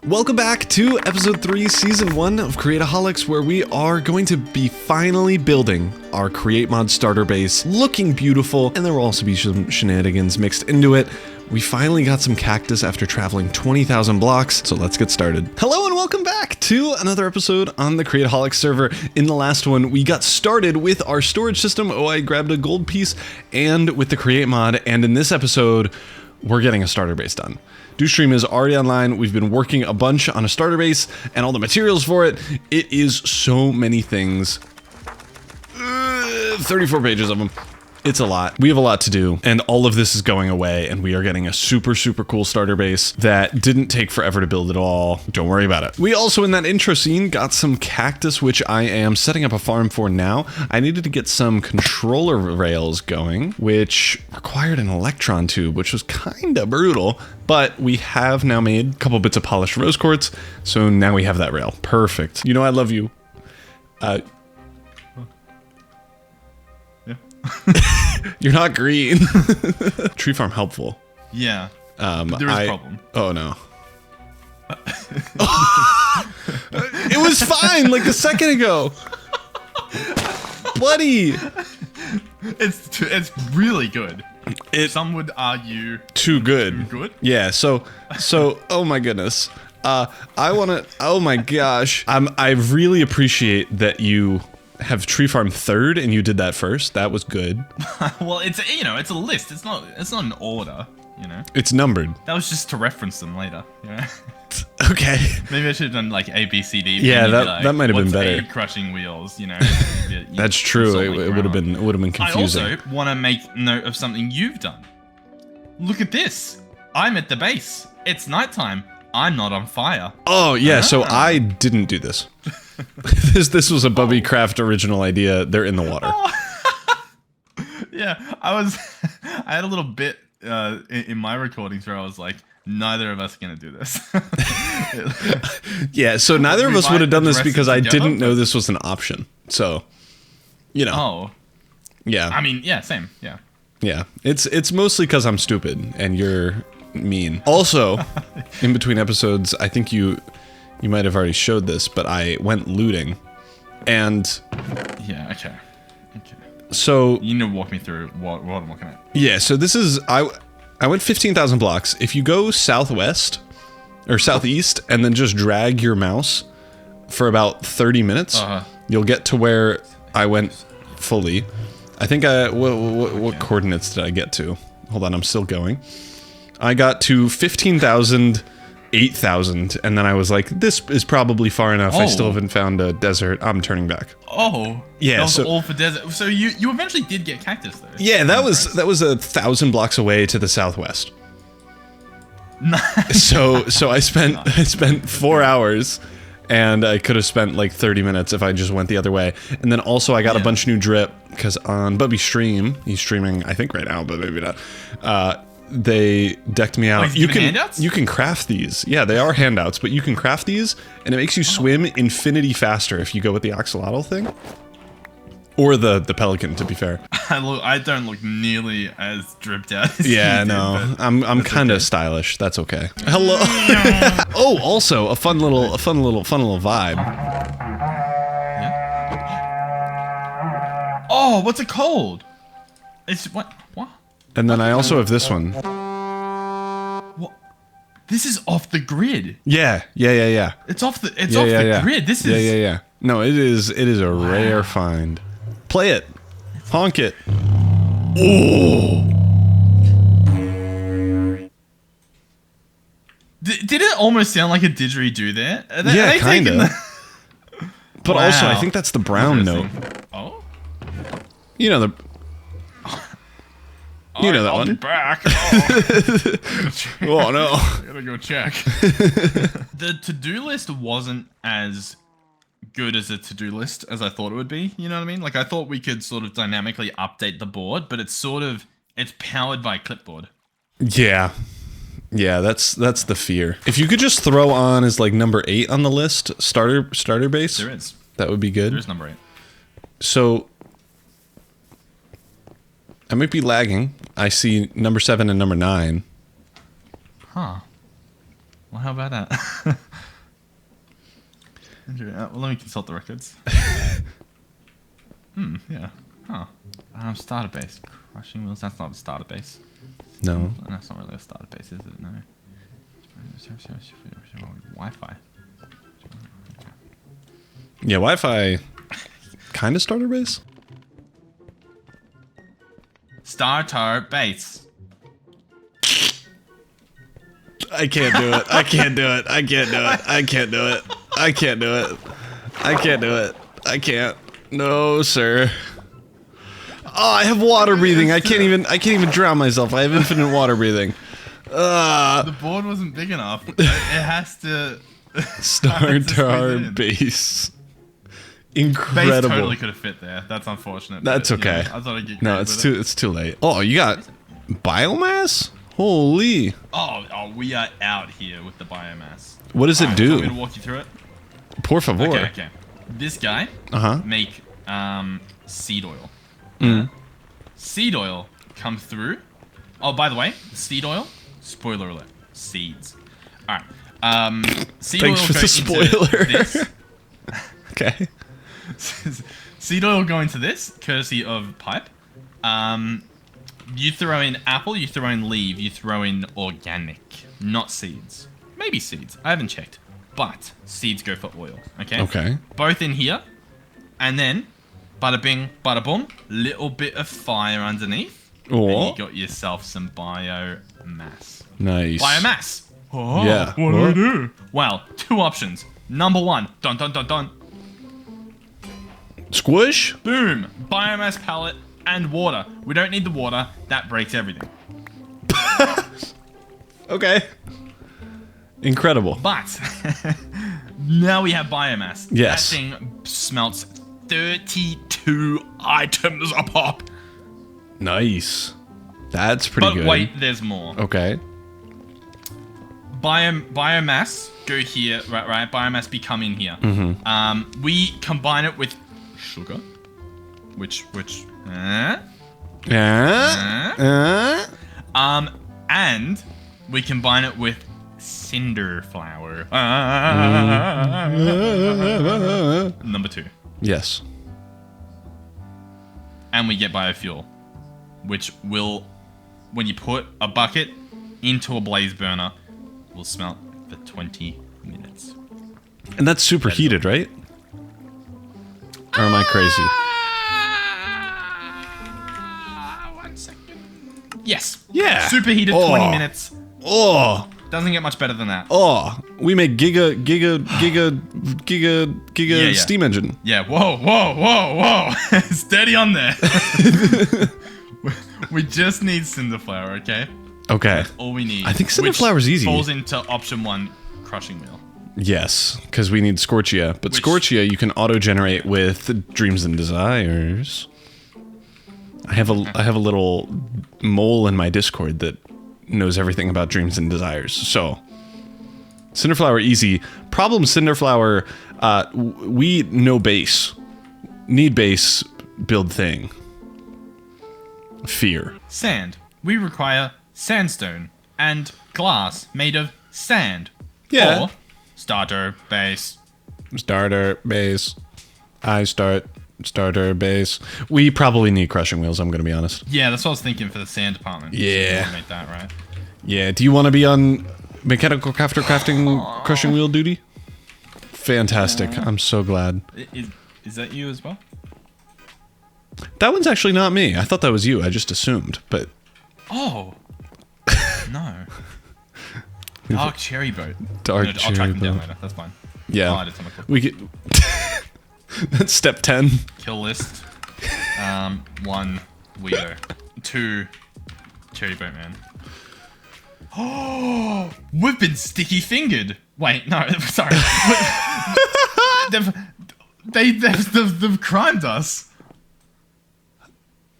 Welcome back to episode 3, season 1 of Create-O-Holics, where we are going to be finally building our Create mod starter base, looking beautiful, and there will also be some shenanigans mixed into it. We finally got some cactus after traveling 20,000 blocks, so let's get started. Hello and welcome back to another episode on the Create-O-Holics server. In the last one, we got started with our storage system. Oh, I grabbed a gold piece, and with the Create mod, and in this episode, we're getting a starter base done. Dewstream is already online. We've been working a bunch on a starter base and all the materials for it. It is so many things. 34 pages of them. It's a lot. We have a lot to do, and all of this is going away, and we are getting a super cool starter base that didn't take forever to build at all. Don't worry about it. We also, in that intro scene, got some cactus, which I am setting up a farm for now. I needed to get some controller rails going, which required an electron tube, which was kind of brutal, but we have now made a couple bits of polished rose quartz, so now we have that rail. Perfect. You know I love you. You're not green. Tree farm helpful. Yeah. But there is a problem. Oh no. It was fine like a second ago. Buddy. It's really good. Some would argue too good. Too good? Yeah, so oh my goodness. Oh my gosh. I really appreciate that you have tree farm third and you did that first. That was good. Well, it's a list. It's not an order, you know. It's numbered. That was just to reference them later, you know. Okay. Maybe I should have done like A, B, C, D. Yeah, that might have been better. Crushing wheels, you know. That's true. It would have been confusing. I also want to make note of something you've done. Look at this. I'm at the base. It's nighttime. I'm not on fire. Oh yeah, so I didn't do this. This was a Bubbycraft original idea. They're in the water. Yeah, I had a little bit in my recordings where I was like, neither of us are gonna do this. Yeah, so neither of us would have done this because I didn't know this was an option. So, you know. Oh. Yeah. I mean, yeah, same. Yeah. Yeah. It's mostly because I'm stupid and you're mean. Also, in between episodes, I think you might have already showed this, but I went looting, and yeah, okay. So you need to walk me through what I'm looking at. Yeah, so this is I went 15,000 blocks. If you go southwest or southeast and then just drag your mouse for about 30 minutes, you'll get to where I went fully. I think what coordinates did I get to? Hold on, I'm still going. I got to 15,000, 8,000, and then I was like, this is probably far enough. I still haven't found a desert. I'm turning back. Oh. Yeah, that was all for desert. So you eventually did get cactus though. Yeah, that was 1,000 blocks away to the southwest. Nice. So I spent 4 hours, and I could have spent like 30 minutes if I just went the other way. And then also I got a bunch of new drip because on Bubby Stream, he's streaming I think right now, but maybe not. They decked me out. You can craft these. Yeah, they are handouts, but you can craft these, and it makes you swim infinity faster if you go with the axolotl thing. Or the pelican, to be fair. I don't look nearly as dripped out as yeah, you no. did, I'm kind of stylish. That's okay. Hello. Oh, also a fun little vibe. Yeah. Oh, what's it called? It's what? And then I also have this one. What? This is off the grid. Yeah. It's off the grid. This is Yeah. No, it is a rare find. Play it. Honk it. Oh. Did it almost sound like a didgeridoo there? Yeah, kind of. But also, I think that's the brown note. Oh. You know the. You know that I'll one. Be back. Oh no. I gotta go check. The to-do list wasn't as good as a to-do list as I thought it would be. You know what I mean? Like I thought we could sort of dynamically update the board, but it's powered by clipboard. Yeah. Yeah, that's the fear. If you could just throw on as like number 8 on the list, starter base. There is. That would be good. There is number 8. So I might be lagging. I see number 7 and number 9. Huh. Well, how about that? Well, let me consult the records. Yeah. Huh. Starter base. Crushing wheels. That's not a starter base. No. That's not really a starter base, is it? No. Wi-Fi. Yeah, Wi-Fi. Kind of starter base. Starter base. I can't do it. I can't do it. I can't do it. I can't do it. I can't do it. I can't do it. I can't. No, sir. Oh, I have water breathing. I can't even drown myself. I have infinite water breathing. The board wasn't big enough. It has to Starter base. Incredible. Base totally could have fit there. That's unfortunate. That's but, okay. I thought I'd get No, it's too late. Oh, you got biomass? Holy. Oh, we are out here with the biomass. What does it do? Want me to walk you through it? Por favor. Okay. This guy make seed oil. Seed oil come through. Oh, by the way, seed oil. Spoiler alert. Seeds. All right. Seed Thanks oil for the spoiler. This. Okay. Seed oil go into this, courtesy of pipe. You throw in apple, you throw in leaf, you throw in organic, not seeds. Maybe seeds. I haven't checked. But seeds go for oil. Okay. Okay. Both in here, and then bada bing, bada boom. Little bit of fire underneath, and you got yourself some biomass. Nice. Biomass. Oh, Yeah. What do I do? Well, two options. Number one, dun dun dun dun. Squish? Boom! Biomass pellet and water. We don't need the water. That breaks everything. Okay. Incredible. But now we have biomass. Yes. That thing smelts 32 items a pop. Nice. That's pretty good. But wait, there's more. Okay. Biomass go here, right? Biomass become in here. We combine it with sugar, and we combine it with cinder flour. Number 2. Yes. And we get biofuel, which will, when you put a bucket into a blaze burner, will smelt for 20 minutes. And that's superheated, right? Or am I crazy? 1 second. Yes. Yeah. Superheated 20 minutes. Oh. Doesn't get much better than that. Oh. We make giga steam engine. Yeah. Whoa. Steady on there. We just need cinder flour, okay? Okay. That's all we need. I think cinder flour's easy. Falls into option 1, crushing wheel. Yes, because we need Scorchia. But Scorchia you can auto-generate with Dreams and Desires. I have a little mole in my Discord that knows everything about Dreams and Desires. So, Cinderflower easy. Problem Cinderflower, we no base. Need base, build thing. Fear. Sand. We require sandstone and glass made of sand. Yeah. Or starter base. Starter base. Starter base. We probably need crushing wheels, I'm going to be honest. Yeah, that's what I was thinking for the sand department. Yeah. So make that right. Yeah, do you want to be on mechanical crafting crushing wheel duty? Fantastic. I'm so glad. Is that you as well? That one's actually not me. I thought that was you. I just assumed, but... Oh. No. Dark cherry boat. Dark I'll cherry track them down boat. later. That's fine. Yeah. I'll add it to my clip. We get... That's step 10. Kill list. 1 Weirdo. 2 cherry boat man. Oh, we've been sticky fingered. Wait, no, sorry. they've crimed us.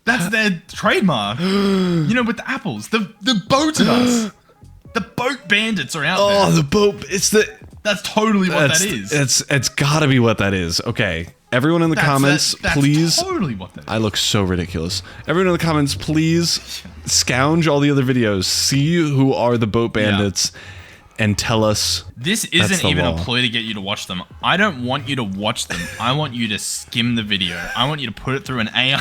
That's their trademark. You know, with the apples. They've boated us. The boat bandits are out there. Oh, the boat. It's the... That's totally what that is. It's gotta be what that is. Okay. Everyone in the comments, please... totally what that is. I look so ridiculous. Everyone in the comments, please scourge all the other videos. See who are the boat bandits. and tell us This that's isn't the even law. a ploy to get you to watch them. I don't want you to watch them. I want you to skim the video. I want you to put it through an AI.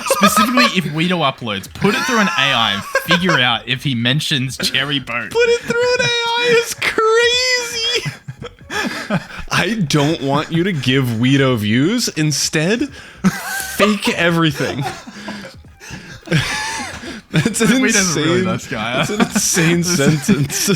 Specifically, if Weedo uploads, put it through an AI and figure out if he mentions cherry boat. Put it through an AI is crazy. I don't want you to give Weedo views. Instead, fake everything. That's an Weedo's a insane, really nice guy. that's an insane sentence.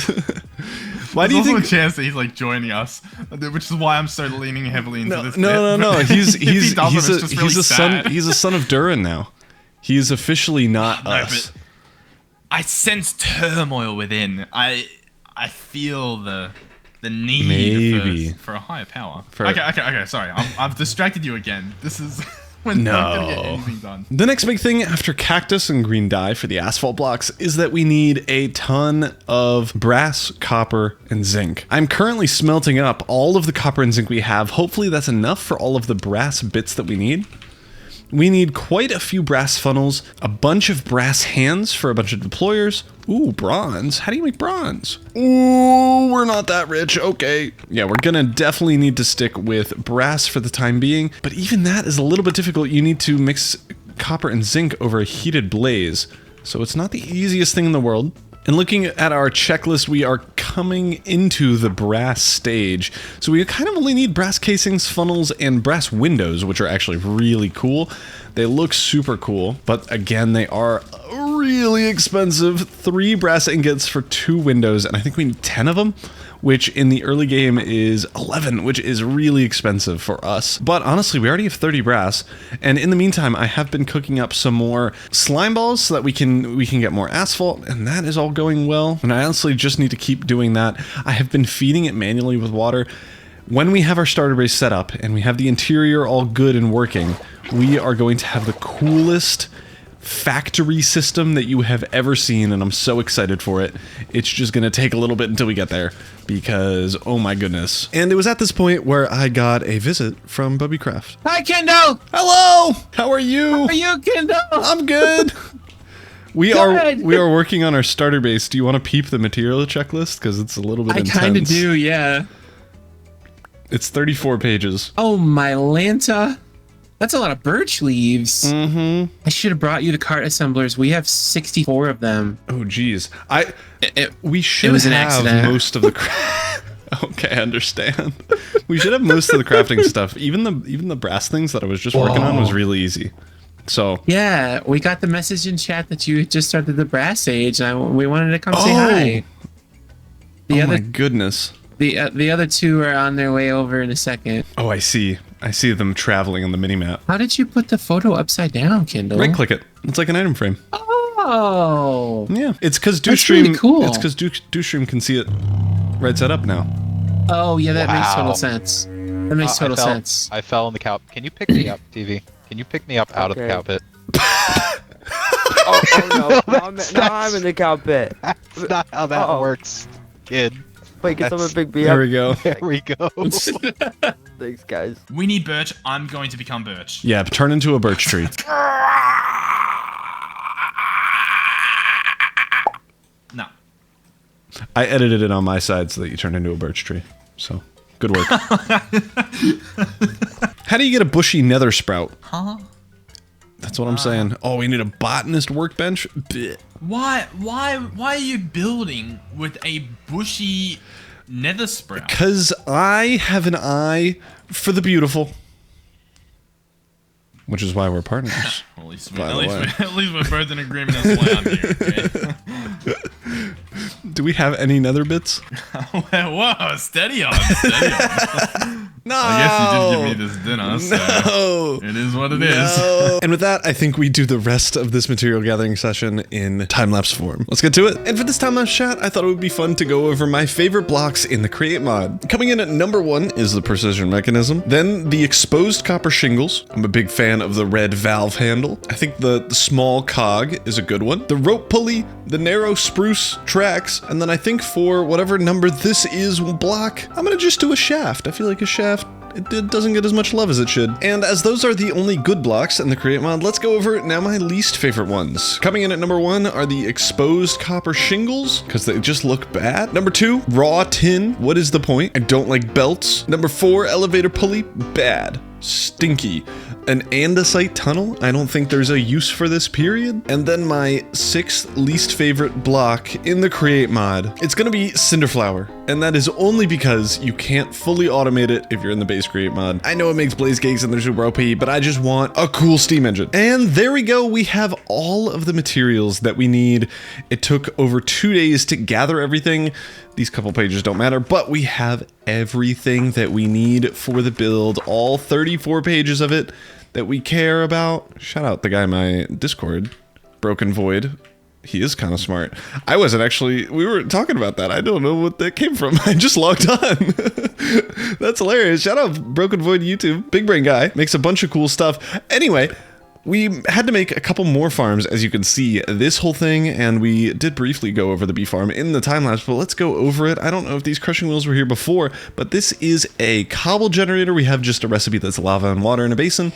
Why do you There's also think? a chance that he's like joining us, which is why I'm so leaning heavily into this. No. bit. He's If he doesn't, he's it's just really a son. sad. He's a son of Durin now. He's officially not No, us. but I sense turmoil within. I feel the need Maybe. for a higher power. For- Okay. Sorry, I've distracted you again. This is when I'm not gonna get anything done. The next big thing after cactus and green dye for the asphalt blocks is that we need a ton of brass, copper, and zinc. I'm currently smelting up all of the copper and zinc we have. Hopefully that's enough for all of the brass bits that we need. We need quite a few brass funnels, a bunch of brass hands for a bunch of deployers. Ooh, bronze. How do you make bronze? Ooh, we're not that rich. Okay. Yeah, we're gonna definitely need to stick with brass for the time being, but even that is a little bit difficult. You need to mix copper and zinc over a heated blaze, so it's not the easiest thing in the world. And looking at our checklist, we are coming into the brass stage. So we kind of only need brass casings, funnels, and brass windows, which are actually really cool. They look super cool, but again, they are really expensive. 3 brass ingots for 2 windows, and I think we need 10 of them, which in the early game is 11, which is really expensive for us. But honestly, we already have 30 brass, and in the meantime, I have been cooking up some more slime balls so that we can get more asphalt, and that is all going well. And I honestly just need to keep doing that. I have been feeding it manually with water. When we have our starter base set up and we have the interior all good and working, we are going to have the coolest factory system that you have ever seen, and I'm so excited for it. It's just gonna take a little bit until we get there, because oh my goodness. And it was at this point where I got a visit from Bubbycraft. Hi, Kindle. Hello! How are you? How are you, Kindle? I'm good. We are working on our starter base. Do you want to peep the material checklist? Because it's a little bit intense. I kind of do, yeah. It's 34 pages. Oh, my Lanta. That's a lot of birch leaves. Mm-hmm. I should have brought you the cart assemblers. We have 64 of them. Oh, geez. We should was an have accident. most of the... Okay, I understand. We should have most of the crafting stuff. Even the brass things that I was just working on was really easy. So Yeah, we got the message in chat that you just started the brass age, and we wanted to come say hi. My goodness. The other 2 are on their way over in a second. Oh, I see. I see them traveling on the minimap. How did you put the photo upside down, Kindle? Right click it. It's like an item frame. Oh. Yeah. It's because That's Dewstream. really cool. It's because Dewstream can see it right side up now. Oh, yeah, that makes total Wow. sense. That makes total sense. I fell in the cow. Can you pick me up, TV? Can you pick me up out of the cow pit? Oh no, I'm in the cow pit. That's not how that works, kid. Wait, can someone pick me There up? we go. There we go. Thanks, guys. We need birch. I'm going to become birch. Yeah, turn into a birch tree. No. I edited it on my side so that you turn into a birch tree. So, good work. How do you get a bushy nether sprout? Huh? That's what I'm saying. Oh, we need a botanist workbench? Blech. Why are you building with a bushy nether sprout? Because I have an eye for the beautiful. Which is why we're partners. Well, at By the way. least we're both in agreement as to why I'm here, okay? Do we have any nether bits? Whoa, steady on, steady on. No! I guess you did give me this dinner, so No! it is what it is. No. And with that, I think we do the rest of this material gathering session in time-lapse form. Let's get to it. And for this time-lapse chat, I thought it would be fun to go over my favorite blocks in the Create mod. Coming in at number 1 is the precision mechanism, then the exposed copper shingles. I'm a big fan of the red valve handle. I think the small cog is a good one. The rope pulley, the narrow spruce tracks, and then I think for whatever number this is block, I'm gonna just do a shaft. I feel like a shaft it doesn't get as much love as it should. And as those are the only good blocks in the Create mod, let's go over now my least favorite ones. Coming in at number 1 are the exposed copper shingles, because they just look bad. Number 2, raw tin. What is the point? I don't like belts. Number 4, elevator pulley. Bad. Stinky. An andesite tunnel. I don't think there's a use for this, period. And then my 6th least favorite block in the Create mod. It's gonna be Cinderflower. And that is only because you can't fully automate it if you're in the base Create mod. I know it makes blaze cakes and they're super OP, but I just want a cool steam engine. And there we go. We have all of the materials that we need. It took over 2 days to gather everything. These couple pages don't matter, but we have everything that we need for the build, all 34 pages of it that we care about. Shout out the guy in my Discord, Broken Void. He is kind of smart. I wasn't actually, we were talking about that. I don't know what that came from. I just logged on. That's hilarious. Shout out Broken Void YouTube. Big brain guy. Makes a bunch of cool stuff. Anyway, we had to make a couple more farms, as you can see, this whole thing, and we did briefly go over the bee farm in the time lapse, but let's go over it. I don't know if these crushing wheels were here before, but this is a cobble generator. We have just a recipe that's lava and water in a basin,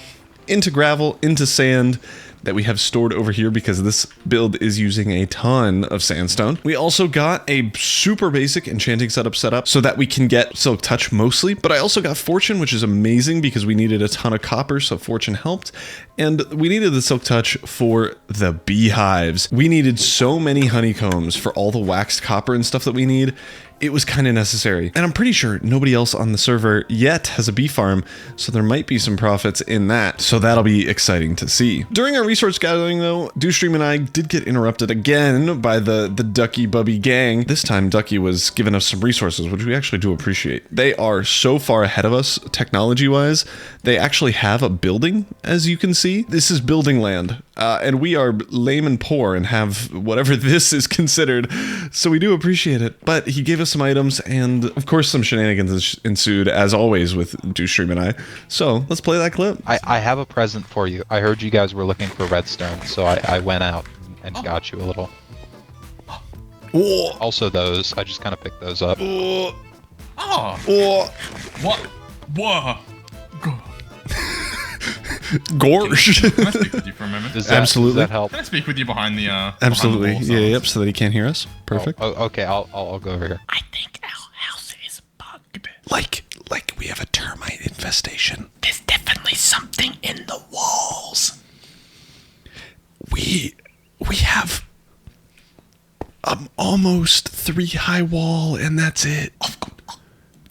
into gravel, into sand, that we have stored over here because this build is using a ton of sandstone. We also got a super basic enchanting setup set up so that we can get Silk Touch mostly, but I also got Fortune, which is amazing because we needed a ton of copper, so Fortune helped. And we needed the Silk Touch for the beehives. We needed so many honeycombs for all the waxed copper and stuff that we need. It was kind of necessary. And I'm pretty sure nobody else on the server yet has a bee farm, so there might be some profits in that. So that'll be exciting to see. During our resource gathering though, Dewstream and I did get interrupted again by the Ducky Bubby gang. This time Ducky was giving us some resources, which we actually do appreciate. They are so far ahead of us technology-wise. They actually have a building, as you can see. This is building land, and we are lame and poor and have whatever this is considered, so we do appreciate it. But he gave us some items, and of course some shenanigans ensued, as always with Dewstream and I. So let's play that clip. I have a present for you. I heard you guys were looking for redstone, so I went out and got you a little. Oh. Also those, I just kind of picked those up. Oh. Oh. What? Whoa. Gorge. Can I speak with you for a moment? Does Absolutely. that help? Can I speak with you behind the Absolutely. behind the wall, Yep, so that he can't hear us. Perfect. Oh, okay, I'll go over here. I think our house is bugged. Like we have a termite infestation. There's definitely something in the walls. We have almost 3 high wall, and that's it.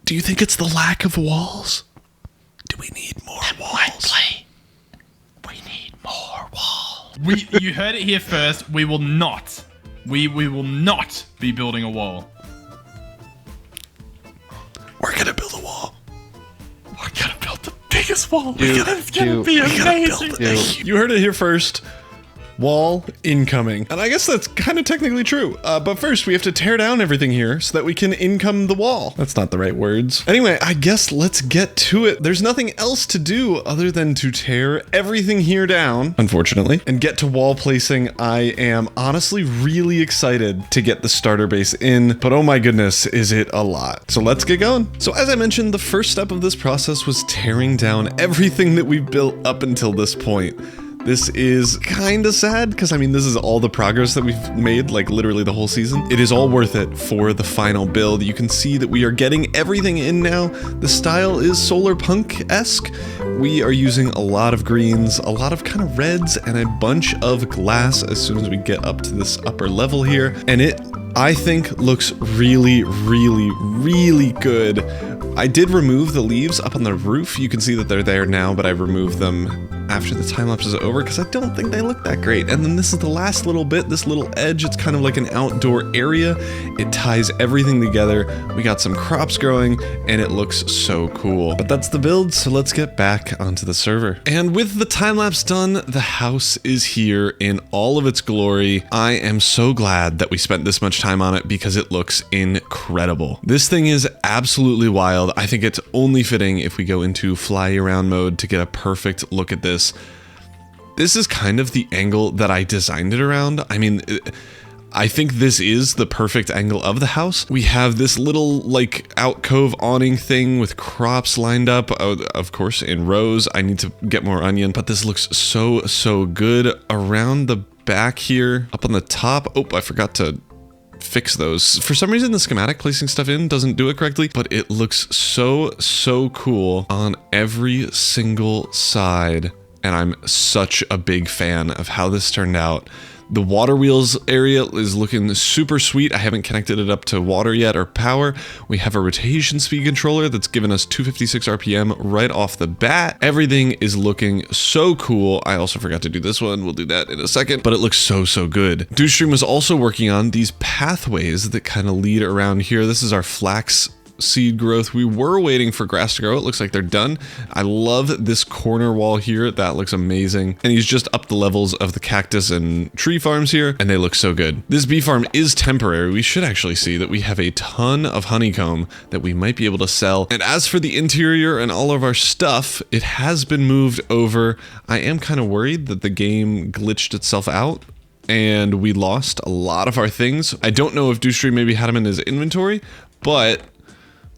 Do you think it's the lack of walls? Do we need more walls? We need more walls. You heard it here first. We will not. We will not be building a wall. We're gonna build a wall. We're gonna build the biggest wall. It's gonna be amazing. You heard it here first. Wall incoming. And I guess that's kind of technically true. But first we have to tear down everything here so that we can income the wall. That's not the right words. Anyway, I guess let's get to it. There's nothing else to do other than to tear everything here down, unfortunately, and get to wall placing. I am honestly really excited to get the starter base in, but oh my goodness, is it a lot. So let's get going. So as I mentioned, the first step of this process was tearing down everything that we've built up until this point. This is kind of sad because, I mean, this is all the progress that we've made, like literally the whole season. It is all worth it for the final build. You can see that we are getting everything in now. The style is solar punk-esque. We are using a lot of greens, a lot of kind of reds, and a bunch of glass as soon as we get up to this upper level here. And it, I think, looks really, really, really good. I did remove the leaves up on the roof. You can see that they're there now, but I removed them after the time lapse is over because I don't think they look that great. And then this is the last little bit, this little edge. It's kind of like an outdoor area. It ties everything together. We got some crops growing and it looks so cool. But that's the build, so let's get back onto the server. And with the time lapse done, the house is here in all of its glory. I am so glad that we spent this much time on it because it looks incredible. This thing is absolutely wild. I think it's only fitting if we go into fly around mode to get a perfect look at this. This is kind of the angle that I designed it around. I mean, I think this is the perfect angle of the house. We have this little like alcove awning thing with crops lined up, of course, in rows. I need to get more onion, but this looks so good. Around the back here, up on the top. Oh, I forgot to fix those. For some reason, the schematic placing stuff in doesn't do it correctly, but it looks so cool on every single side. And I'm such a big fan of how this turned out. The water wheels area is looking super sweet. I haven't connected it up to water yet or power. We have a rotation speed controller that's given us 256 RPM right off the bat. Everything is looking so cool. I also forgot to do this one. We'll do that in a second, but it looks so good. Dewstream was also working on these pathways that kind of lead around here. This is our flax seed growth. We were waiting for grass to grow. It looks like they're done. I love this corner wall here. That looks amazing. And he's just up the levels of the cactus and tree farms here, and they look so good. This bee farm is temporary. We should actually see that we have a ton of honeycomb that we might be able to sell. And as for the interior and all of our stuff, it has been moved over. I am kind of worried that the game glitched itself out and we lost a lot of our things. I don't know if Dewstream maybe had them in his inventory, but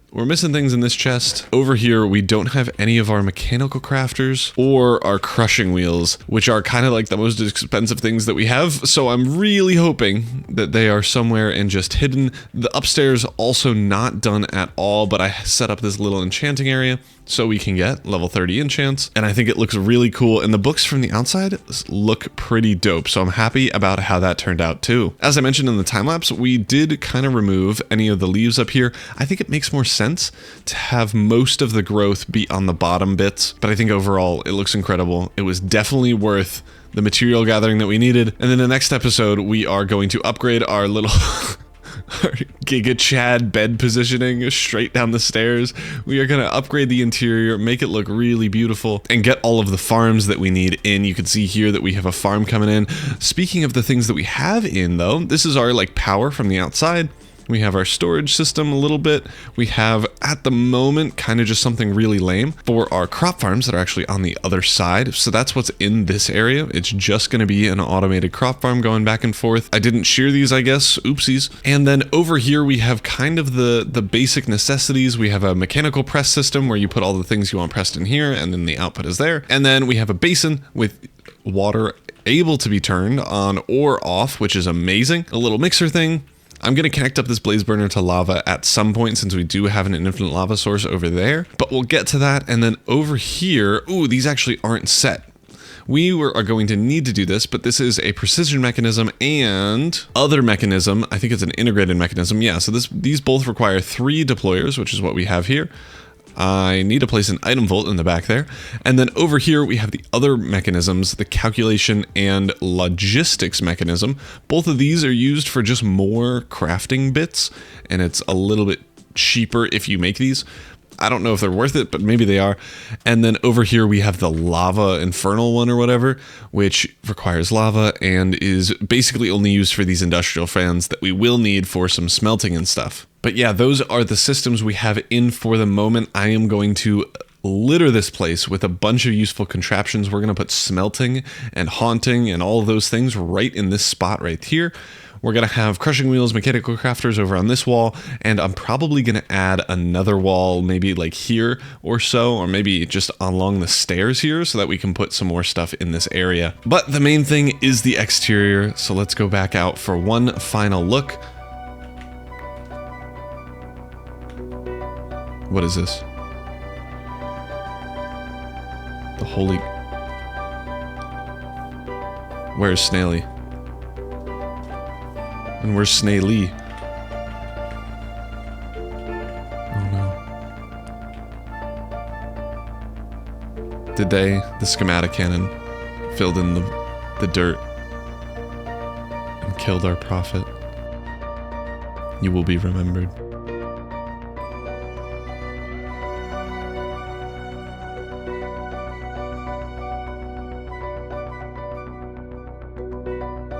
we're missing things in this chest. Over here, we don't have any of our mechanical crafters or our crushing wheels, which are kind of like the most expensive things that we have. So I'm really hoping that they are somewhere and just hidden. The upstairs also not done at all, but I set up this little enchanting area so we can get level 30 enchants. And I think it looks really cool. And the books from the outside look pretty dope. So I'm happy about how that turned out too. As I mentioned in the time lapse, we did kind of remove any of the leaves up here. I think it makes more sense to have most of the growth be on the bottom bits, but I think overall it looks incredible. It was definitely worth the material gathering that we needed. And then the next episode, we are going to upgrade our little our Giga Chad bed positioning straight down the stairs. We are going to upgrade the interior, make it look really beautiful, and get all of the farms that we need in. You can see here that we have a farm coming in. Speaking of the things that we have in though, this is our like power from the outside. We have our storage system a little bit. We have, at the moment, kind of just something really lame for our crop farms that are actually on the other side. So that's what's in this area. It's just going to be an automated crop farm going back and forth. I didn't shear these, I guess. Oopsies. And then over here, we have kind of the basic necessities. We have a mechanical press system where you put all the things you want pressed in here, and then the output is there. And then we have a basin with water able to be turned on or off, which is amazing. A little mixer thing. I'm going to connect up this blaze burner to lava at some point since we do have an infinite lava source over there, but we'll get to that. And then over here, ooh, these actually aren't set. We are going to need to do this, but this is a precision mechanism and other mechanism. I think it's an integrated mechanism. Yeah, so these both require 3 deployers, which is what we have here. I need to place an item vault in the back there. And then over here, we have the other mechanisms, the calculation and logistics mechanism. Both of these are used for just more crafting bits, and it's a little bit cheaper if you make these. I don't know if they're worth it, but maybe they are. And then over here, we have the lava infernal one or whatever, which requires lava and is basically only used for these industrial fans that we will need for some smelting and stuff. But yeah, those are the systems we have in for the moment. I am going to litter this place with a bunch of useful contraptions. We're going to put smelting and haunting and all of those things right in this spot right here. We're going to have crushing wheels, mechanical crafters over on this wall, and I'm probably going to add another wall maybe like here or so, or maybe just along the stairs here so that we can put some more stuff in this area. But the main thing is the exterior, so let's go back out for one final look. What is this? The holy... Where's Snaily? And where's Snaily? Oh no. Did they, the schematic cannon, filled in the dirt and killed our prophet? You will be remembered.